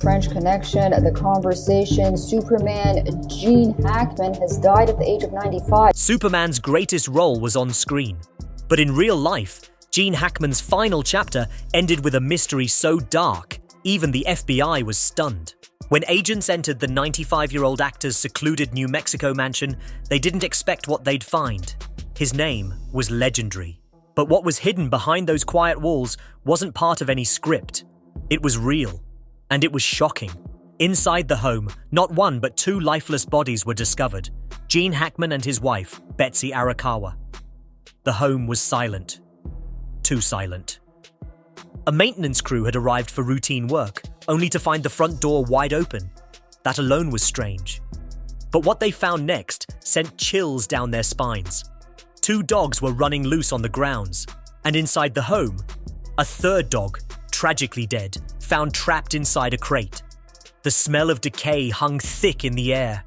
French Connection, The Conversation, Superman. Gene Hackman has died at the age of 95. Superman's greatest role was on screen. But in real life, Gene Hackman's final chapter ended with a mystery so dark, even the FBI was stunned. When agents entered the 95-year-old actor's secluded New Mexico mansion, they didn't expect what they'd find. His name was legendary. But what was hidden behind those quiet walls wasn't part of any script. It was real. And it was shocking. Inside the home, not one but two lifeless bodies were discovered. Gene Hackman and his wife, Betsy Arakawa. The home was silent. Too silent. A maintenance crew had arrived for routine work, only to find the front door wide open. That alone was strange. But what they found next sent chills down their spines. Two dogs were running loose on the grounds, and inside the home, a third dog, tragically dead, found trapped inside a crate. The smell of decay hung thick in the air.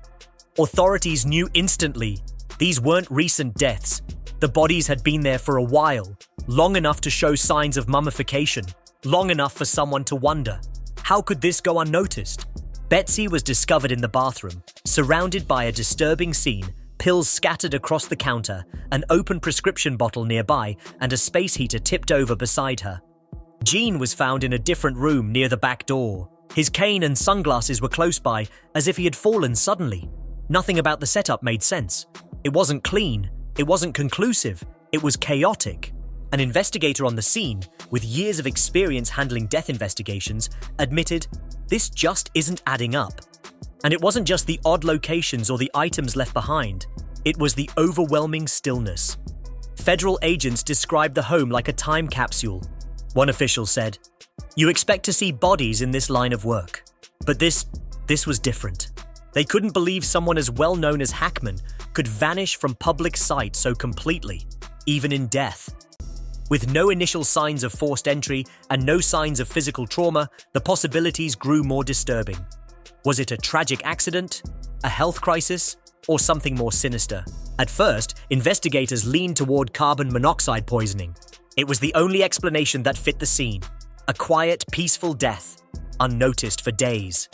Authorities knew instantly these weren't recent deaths. The bodies had been there for a while, long enough to show signs of mummification, long enough for someone to wonder, how could this go unnoticed? Betsy was discovered in the bathroom, surrounded by a disturbing scene, pills scattered across the counter, an open prescription bottle nearby, and a space heater tipped over beside her. Gene was found in a different room near the back door. His cane and sunglasses were close by, as if he had fallen suddenly. Nothing about the setup made sense. It wasn't clean. It wasn't conclusive. It was chaotic. An investigator on the scene, with years of experience handling death investigations, admitted, this just isn't adding up. And it wasn't just the odd locations or the items left behind. It was the overwhelming stillness. Federal agents described the home like a time capsule. One official said, "You expect to see bodies in this line of work. But this was different." They couldn't believe someone as well known as Hackman could vanish from public sight so completely, even in death. With no initial signs of forced entry and no signs of physical trauma, the possibilities grew more disturbing. Was it a tragic accident, a health crisis, or something more sinister? At first, investigators leaned toward carbon monoxide poisoning. It was the only explanation that fit the scene. A quiet, peaceful death, unnoticed for days.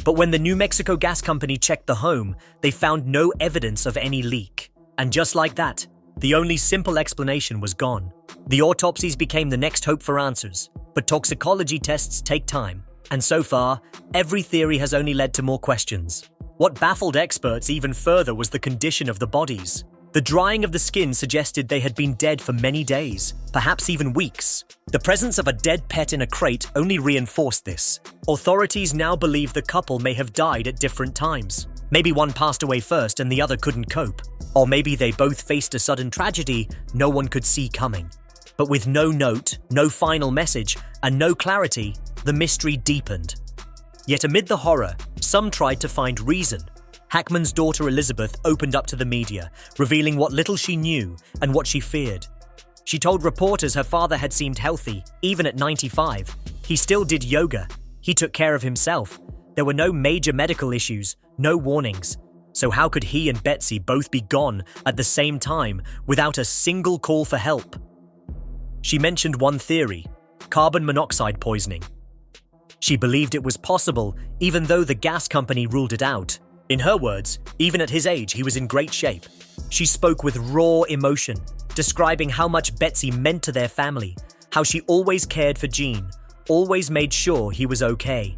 But when the New Mexico gas company checked the home, they found no evidence of any leak. And just like that, the only simple explanation was gone. The autopsies became the next hope for answers, but toxicology tests take time. And so far, every theory has only led to more questions. What baffled experts even further was the condition of the bodies. The drying of the skin suggested they had been dead for many days, perhaps even weeks. The presence of a dead pet in a crate only reinforced this. Authorities now believe the couple may have died at different times. Maybe one passed away first and the other couldn't cope. Or maybe they both faced a sudden tragedy no one could see coming. But with no note, no final message, and no clarity, the mystery deepened. Yet amid the horror, some tried to find reason. Hackman's daughter Elizabeth opened up to the media, revealing what little she knew and what she feared. She told reporters her father had seemed healthy, even at 95. He still did yoga. He took care of himself. There were no major medical issues, no warnings. So how could he and Betsy both be gone at the same time without a single call for help? She mentioned one theory, carbon monoxide poisoning. She believed it was possible, even though the gas company ruled it out. In her words, even at his age, he was in great shape. She spoke with raw emotion, describing how much Betsy meant to their family, how she always cared for Gene, always made sure he was okay.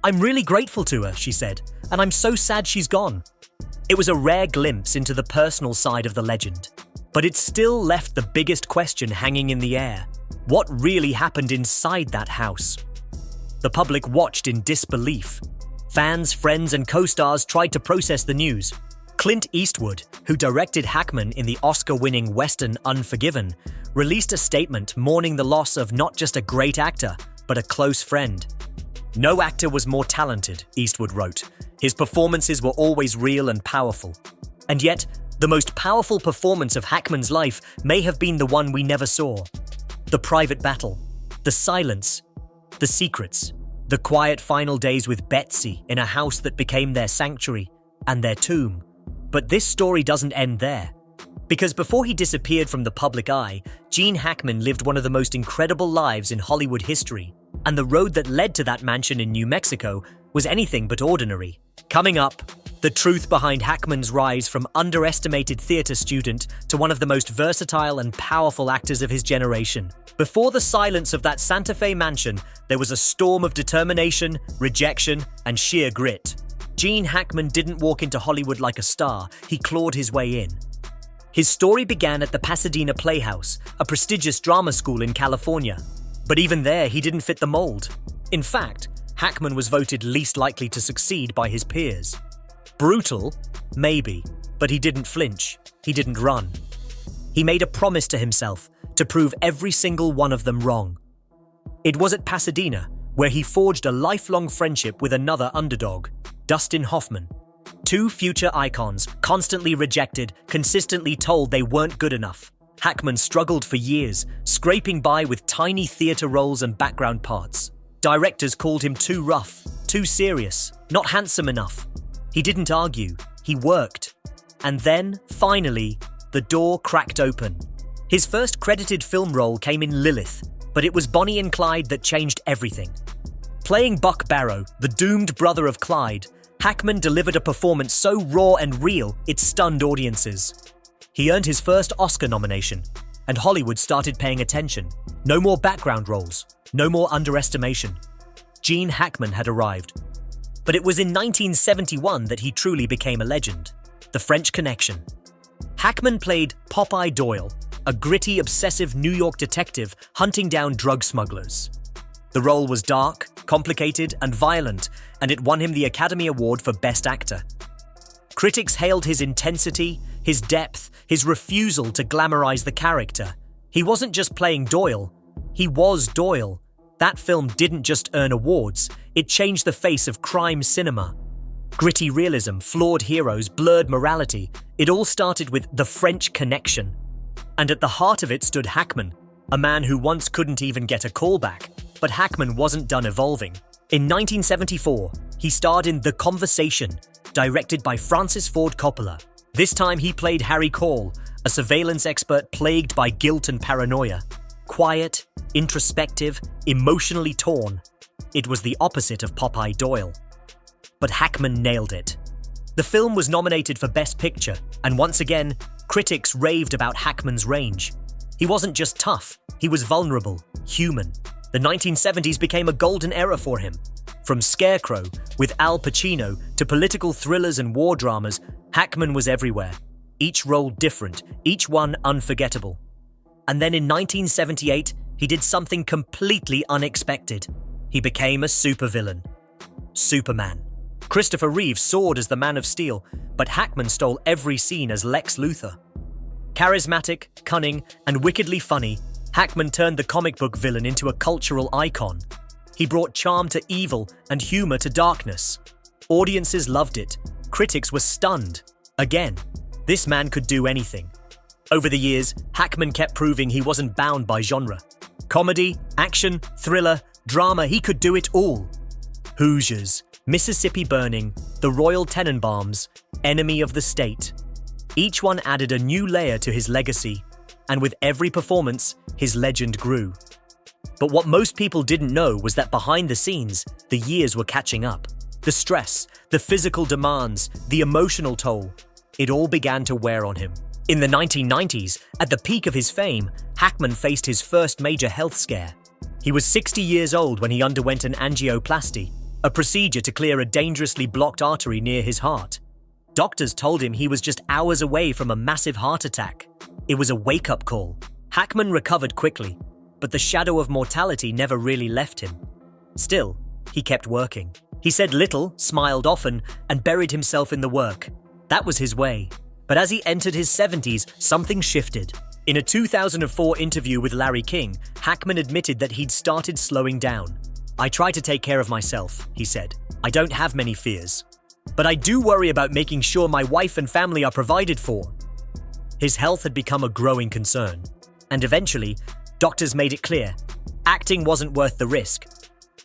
"I'm really grateful to her," she said, "and I'm so sad she's gone." It was a rare glimpse into the personal side of the legend. But it still left the biggest question hanging in the air. What really happened inside that house? The public watched in disbelief. Fans, friends, and co-stars tried to process the news. Clint Eastwood, who directed Hackman in the Oscar-winning Western Unforgiven, released a statement mourning the loss of not just a great actor, but a close friend. "No actor was more talented," Eastwood wrote. "His performances were always real and powerful." And yet, the most powerful performance of Hackman's life may have been the one we never saw. The private battle, the silence, the secrets, the quiet final days with Betsy in a house that became their sanctuary and their tomb. But this story doesn't end there. Because before he disappeared from the public eye, Gene Hackman lived one of the most incredible lives in Hollywood history. and the road that led to that mansion in New Mexico was anything but ordinary. Coming up, the truth behind Hackman's rise from underestimated theatre student to one of the most versatile and powerful actors of his generation. Before the silence of that Santa Fe mansion, there was a storm of determination, rejection, and sheer grit. Gene Hackman didn't walk into Hollywood like a star, he clawed his way in. His story began at the Pasadena Playhouse, a prestigious drama school in California. But even there, he didn't fit the mold. In fact, Hackman was voted least likely to succeed by his peers. Brutal? Maybe, but he didn't flinch. He didn't run. He made a promise to himself to prove every single one of them wrong. It was at Pasadena where he forged a lifelong friendship with another underdog, Dustin Hoffman. Two future icons, constantly rejected, consistently told they weren't good enough. Hackman struggled for years, scraping by with tiny theatre roles and background parts. Directors called him too rough, too serious, not handsome enough. He didn't argue, he worked. And then, finally, the door cracked open. His first credited film role came in Lilith, but it was Bonnie and Clyde that changed everything. Playing Buck Barrow, the doomed brother of Clyde, Hackman delivered a performance so raw and real, it stunned audiences. He earned his first Oscar nomination, and Hollywood started paying attention. No more background roles, no more underestimation. Gene Hackman had arrived. But it was in 1971 that he truly became a legend. The French Connection. Hackman played Popeye Doyle, a gritty, obsessive New York detective hunting down drug smugglers. The role was dark, complicated, and violent, and it won him the Academy Award for Best Actor. Critics hailed his intensity, his depth, his refusal to glamorize the character. He wasn't just playing Doyle, he was Doyle. That film didn't just earn awards, it changed the face of crime cinema. Gritty realism, flawed heroes, blurred morality, it all started with The French Connection. And at the heart of it stood Hackman, a man who once couldn't even get a call back. But Hackman wasn't done evolving. In 1974, he starred in The Conversation, directed by Francis Ford Coppola. This time he played Harry Cole, a surveillance expert plagued by guilt and paranoia. Quiet, introspective, emotionally torn. It was the opposite of Popeye Doyle. But Hackman nailed it. The film was nominated for Best Picture, and once again, critics raved about Hackman's range. He wasn't just tough, he was vulnerable, human. The 1970s became a golden era for him. From Scarecrow, with Al Pacino, to political thrillers and war dramas, Hackman was everywhere. Each role different, each one unforgettable. And then in 1978, he did something completely unexpected. He became a supervillain. Superman. Christopher Reeve soared as the Man of Steel, but Hackman stole every scene as Lex Luthor. Charismatic, cunning, and wickedly funny, Hackman turned the comic book villain into a cultural icon. He brought charm to evil and humor to darkness. Audiences loved it. Critics were stunned. Again, this man could do anything. Over the years, Hackman kept proving he wasn't bound by genre. Comedy, action, thriller, drama, he could do it all. Hoosiers, Mississippi Burning, The Royal Tenenbaums, Enemy of the State. Each one added a new layer to his legacy, and with every performance, his legend grew. But what most people didn't know was that behind the scenes, the years were catching up. The stress, the physical demands, the emotional toll, it all began to wear on him. In the 1990s, at the peak of his fame, Hackman faced his first major health scare. He was 60 years old when he underwent an angioplasty, a procedure to clear a dangerously blocked artery near his heart. Doctors told him he was just hours away from a massive heart attack. It was a wake-up call. Hackman recovered quickly, but the shadow of mortality never really left him. Still, he kept working. He said little, smiled often, and buried himself in the work. That was his way. But as he entered his 70s, something shifted. In a 2004 interview with Larry King, Hackman admitted that he'd started slowing down. "I try to take care of myself," he said. "I don't have many fears. But I do worry about making sure my wife and family are provided for." His health had become a growing concern. And eventually, doctors made it clear, acting wasn't worth the risk.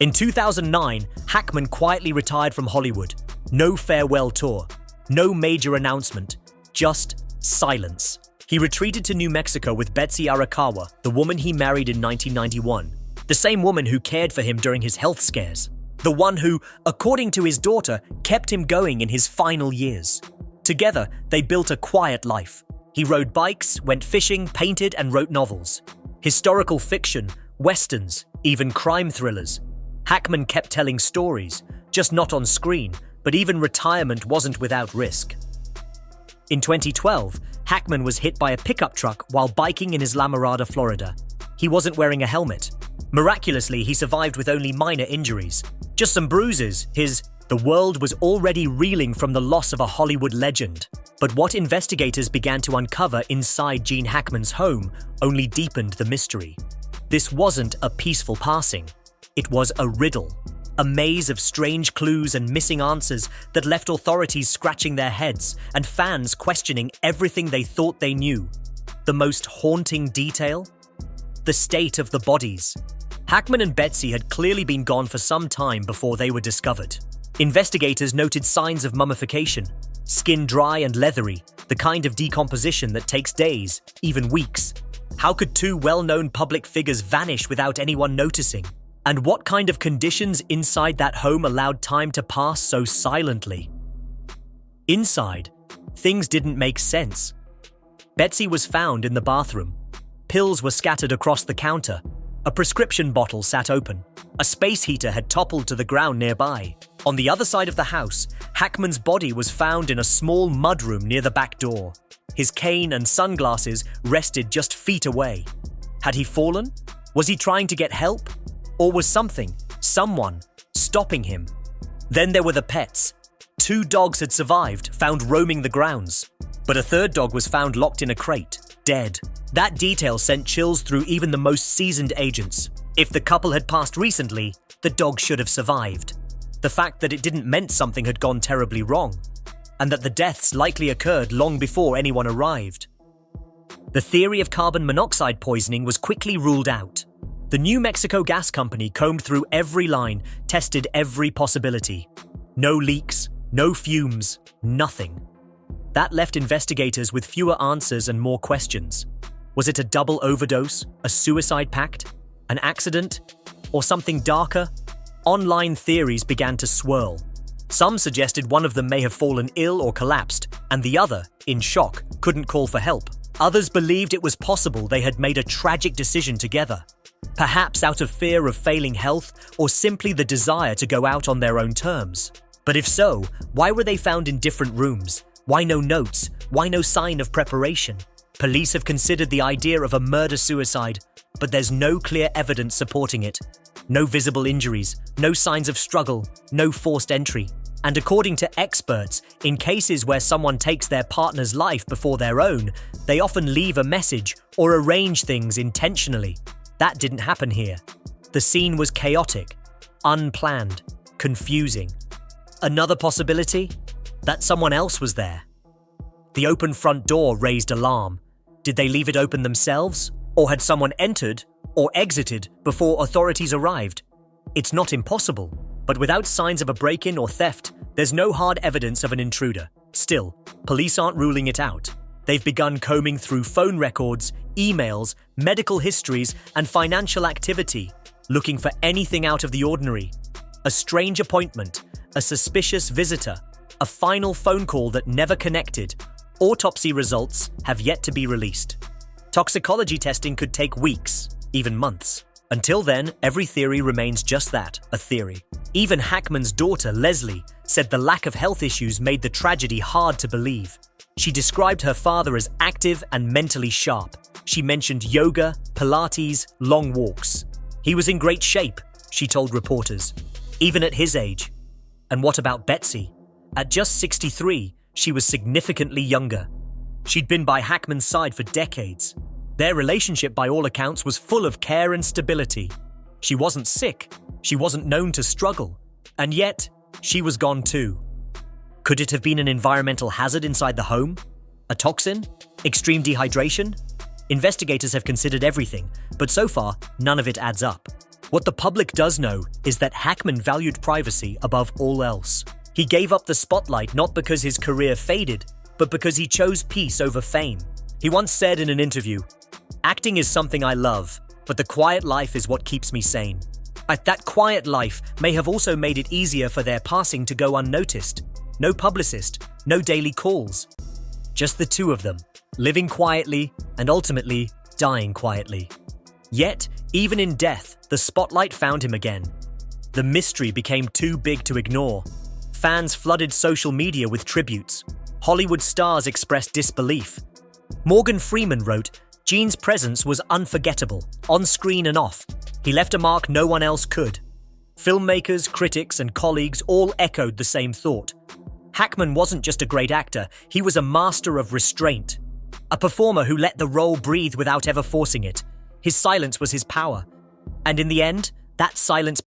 In 2009, Hackman quietly retired from Hollywood. No farewell tour. No major announcement. Just silence. He retreated to New Mexico with Betsy Arakawa, the woman he married in 1991. The same woman who cared for him during his health scares. The one who, according to his daughter, kept him going in his final years. Together, they built a quiet life. He rode bikes, went fishing, painted, and wrote novels. Historical fiction, westerns, even crime thrillers. Hackman kept telling stories, just not on screen, but even retirement wasn't without risk. In 2012, Hackman was hit by a pickup truck while biking in Islamorada, Florida. He wasn't wearing a helmet. Miraculously, he survived with only minor injuries. Just some bruises. The world was already reeling from the loss of a Hollywood legend. But what investigators began to uncover inside Gene Hackman's home only deepened the mystery. This wasn't a peaceful passing. It was a riddle. A maze of strange clues and missing answers that left authorities scratching their heads and fans questioning everything they thought they knew. The most haunting detail? The state of the bodies. Hackman and Betsy had clearly been gone for some time before they were discovered. Investigators noted signs of mummification, skin dry and leathery, the kind of decomposition that takes days, even weeks. How could two well-known public figures vanish without anyone noticing? And what kind of conditions inside that home allowed time to pass so silently? Inside, things didn't make sense. Betsy was found in the bathroom. Pills were scattered across the counter. A prescription bottle sat open. A space heater had toppled to the ground nearby. On the other side of the house, Hackman's body was found in a small mudroom near the back door. His cane and sunglasses rested just feet away. Had he fallen? Was he trying to get help? Or was someone, stopping him? Then there were the pets. 2 dogs had survived, found roaming the grounds. But a third dog was found locked in a crate, dead. That detail sent chills through even the most seasoned agents. If the couple had passed recently, the dog should have survived. The fact that it didn't meant something had gone terribly wrong, and that the deaths likely occurred long before anyone arrived. The theory of carbon monoxide poisoning was quickly ruled out. The New Mexico Gas Company combed through every line, tested every possibility. No leaks, no fumes, nothing. That left investigators with fewer answers and more questions. Was it a double overdose, a suicide pact, an accident, or something darker? Online theories began to swirl. Some suggested one of them may have fallen ill or collapsed, and the other, in shock, couldn't call for help. Others believed it was possible they had made a tragic decision together. Perhaps out of fear of failing health, or simply the desire to go out on their own terms. But if so, why were they found in different rooms? Why no notes? Why no sign of preparation? Police have considered the idea of a murder-suicide, but there's no clear evidence supporting it. No visible injuries, no signs of struggle, no forced entry. And according to experts, in cases where someone takes their partner's life before their own, they often leave a message or arrange things intentionally. That didn't happen here. The scene was chaotic, unplanned, confusing. Another possibility? That someone else was there. The open front door raised alarm. Did they leave it open themselves? Or had someone entered or exited before authorities arrived? It's not impossible, but without signs of a break-in or theft, there's no hard evidence of an intruder. Still, police aren't ruling it out. They've begun combing through phone records, emails, medical histories, and financial activity, looking for anything out of the ordinary. A strange appointment, a suspicious visitor, a final phone call that never connected. Autopsy results have yet to be released. Toxicology testing could take weeks, even months. Until then, every theory remains just that, a theory. Even Hackman's daughter, Leslie, said the lack of health issues made the tragedy hard to believe. She described her father as active and mentally sharp. She mentioned yoga, Pilates, long walks. He was in great shape, she told reporters, even at his age. And what about Betsy? At just 63, she was significantly younger. She'd been by Hackman's side for decades. Their relationship, by all accounts, was full of care and stability. She wasn't sick. She wasn't known to struggle. And yet, she was gone too. Could it have been an environmental hazard inside the home? A toxin? Extreme dehydration? Investigators have considered everything, but so far, none of it adds up. What the public does know is that Hackman valued privacy above all else. He gave up the spotlight not because his career faded, but because he chose peace over fame. He once said in an interview, "Acting is something I love. but the quiet life is what keeps me sane. That quiet life may have also made it easier for their passing to go unnoticed. No publicist, no daily calls. Just the two of them, living quietly and ultimately dying quietly. Yet, even in death, the spotlight found him again. The mystery became too big to ignore. Fans flooded social media with tributes. Hollywood stars expressed disbelief. Morgan Freeman wrote, "Gene's presence was unforgettable, on screen and off. He left a mark no one else could." Filmmakers, critics, and colleagues all echoed the same thought. Hackman wasn't just a great actor, he was a master of restraint. A performer who let the role breathe without ever forcing it. His silence was his power. And in the end, that silence